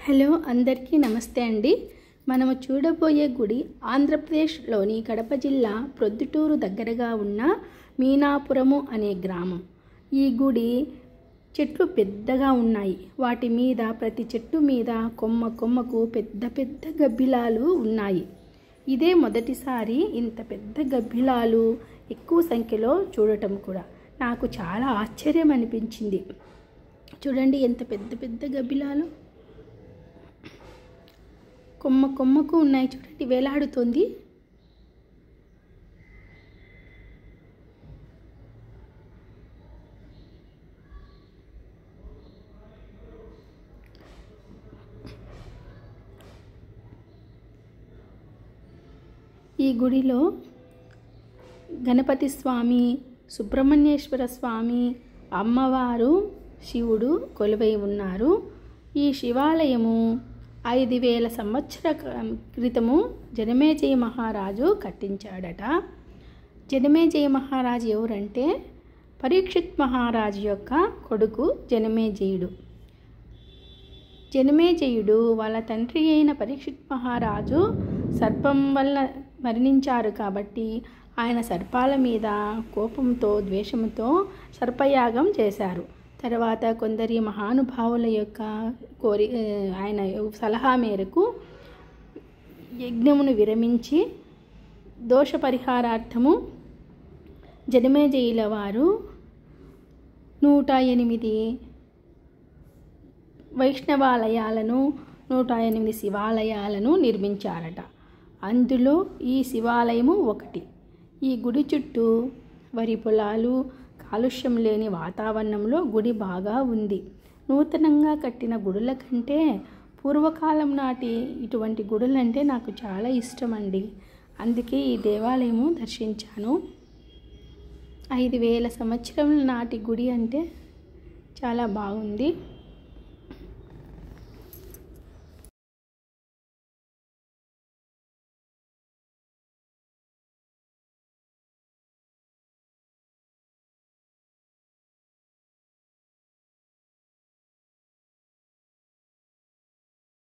Hello అందరికీ నమస్తే అండి. మనము చూడబోయే గుడి ఆంధ్రప్రదేశ్లోని కడప జిల్లా ప్రొద్దుటూరు దగ్గరగా ఉన్న మీనాపురము అనే గ్రామం. ఈ గుడి చెట్లు పెద్దగా ఉన్నాయి. వాటి మీద ప్రతి చెట్టు మీద కొమ్మకు పెద్ద పెద్ద గబ్బిలాలు ఉన్నాయి. ఇదే మొదటిసారి ఇంత పెద్ద గబ్బిలాలు ఎక్కువ సంఖ్యలో చూడటం కూడా నాకు చాలా ఆశ్చర్యం అనిపించింది. చూడండి ఎంత పెద్ద పెద్ద గబ్బిలాలు కొమ్మకు ఉన్నాయి. చూడండి వేలాడుతోంది. ఈ గుడిలో గణపతి స్వామి, సుబ్రహ్మణ్యేశ్వర స్వామి, అమ్మవారు, శివుడు కొలువై ఉన్నారు. ఈ శివాలయము 5000 సంవత్సరాల క్రితము జనమేజయ మహారాజు కట్టించాడట. జనమేజయ మహారాజు ఎవరంటే పరీక్షిత్ మహారాజు యొక్క కొడుకు జనమేజయుడు. జనమేజయుడు వాళ్ళ తండ్రి అయిన పరీక్షిత్ మహారాజు సర్పం వల్ల మరణించారు కాబట్టి ఆయన సర్పాల మీద కోపంతో ద్వేషంతో సర్పయాగం చేశారు. తర్వాత కొందరి మహానుభావుల యొక్క ఆయన సలహా మేరకు యజ్ఞమును విరమించి దోష పరిహారార్థము జనమేజయుల వారు 108 వైష్ణవాలయాలను 108 శివాలయాలను నిర్మించారట. అందులో ఈ శివాలయము ఒకటి. ఈ గుడి చుట్టూ వరి పొలాలు, కాలుష్యం లేని వాతావరణంలో గుడి బాగా ఉంది. నూతనంగా కట్టిన గుడుల కంటే పూర్వకాలం నాటి ఇటువంటి గుడులంటే నాకు చాలా ఇష్టం అండి. అందుకే ఈ దేవాలయము దర్శించాను. 5000 సంవత్సరం నాటి గుడి అంటే చాలా బాగుంది.